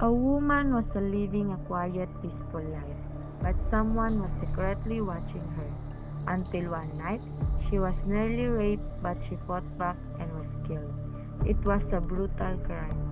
A woman was living a quiet, peaceful life, but someone was secretly watching her. Until one night, she was nearly raped, but she fought back and was killed. It was a brutal crime.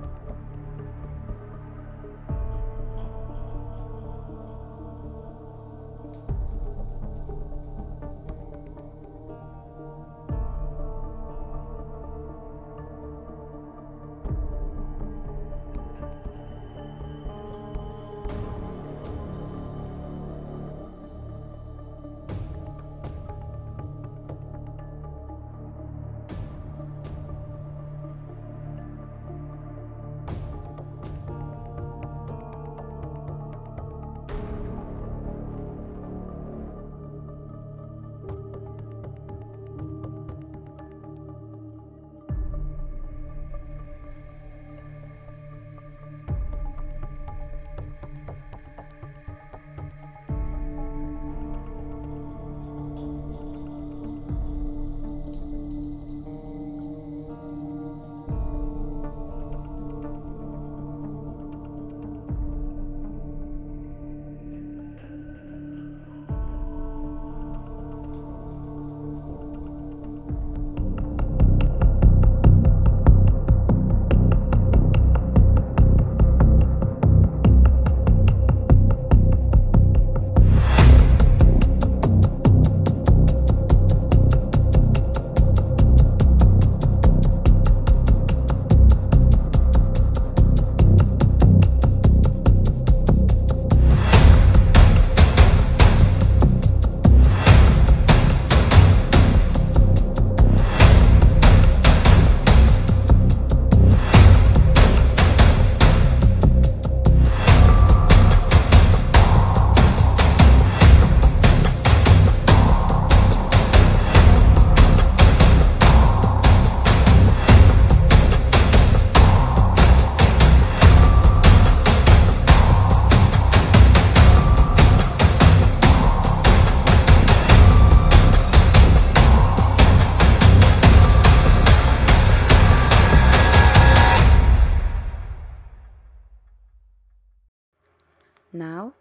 Now,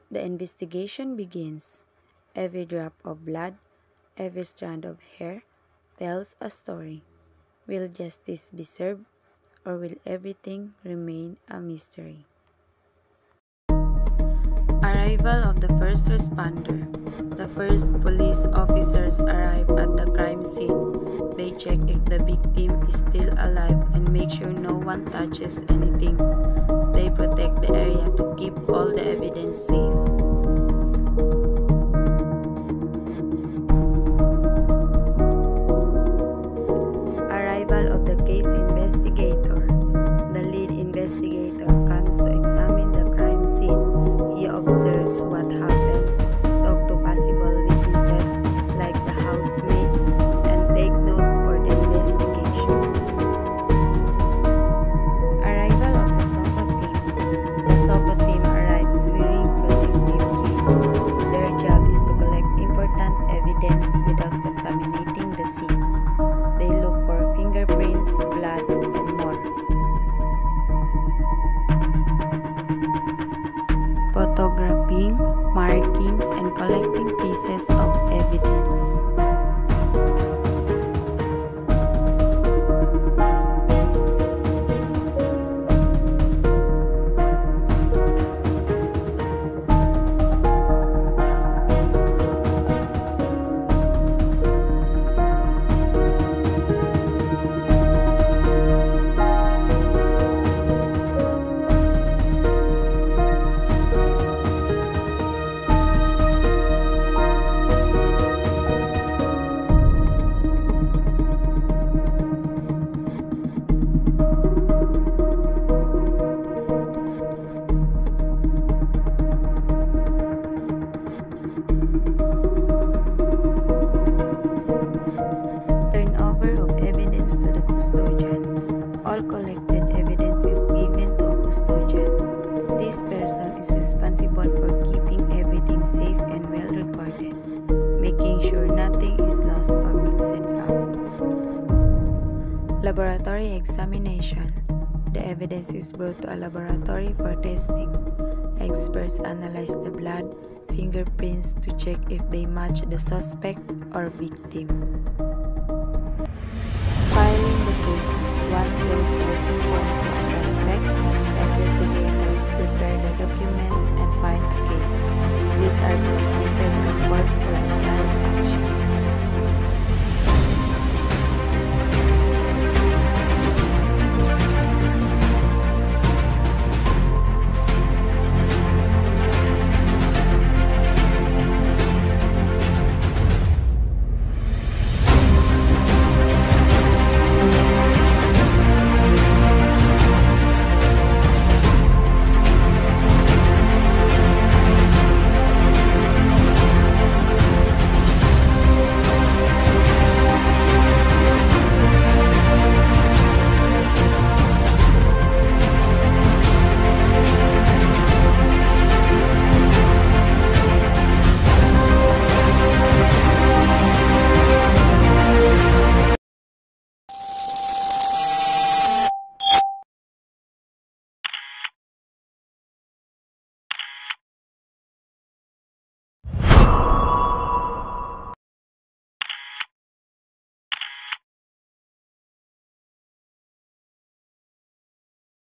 the investigation begins. Every drop of blood, every strand of hair tells a story. Will justice be served, or will everything remain a mystery? Arrival of the first responder. The first police officers arrive at the crime scene. They check if the victim is still alive and make sure no one touches anything. They protect the area to keep all the evidence safe. Arrival of the case investigator. The lead investigator comes to examine the crime scene. He observes what happened, talk to possible witnesses like the housemates, and take notes for the investigation. Arrival of the SOCO team. The SOCO team arrives wearing protective gear. Their job is to collect important evidence without contaminating the scene. They look for fingerprints, blood, and more. Photographing, markings, and collecting pieces of evidence. All collected evidence is given to a custodian. This person is responsible for keeping everything safe and well recorded, making sure nothing is lost or mixed up. Laboratory examination. The evidence is brought to a laboratory for testing. Experts analyze the blood, fingerprints to check if they match the suspect or victim. Filing the case. Once the results point to a suspect, the investigators prepare the documents and file a case. These are submitted to court for legal action.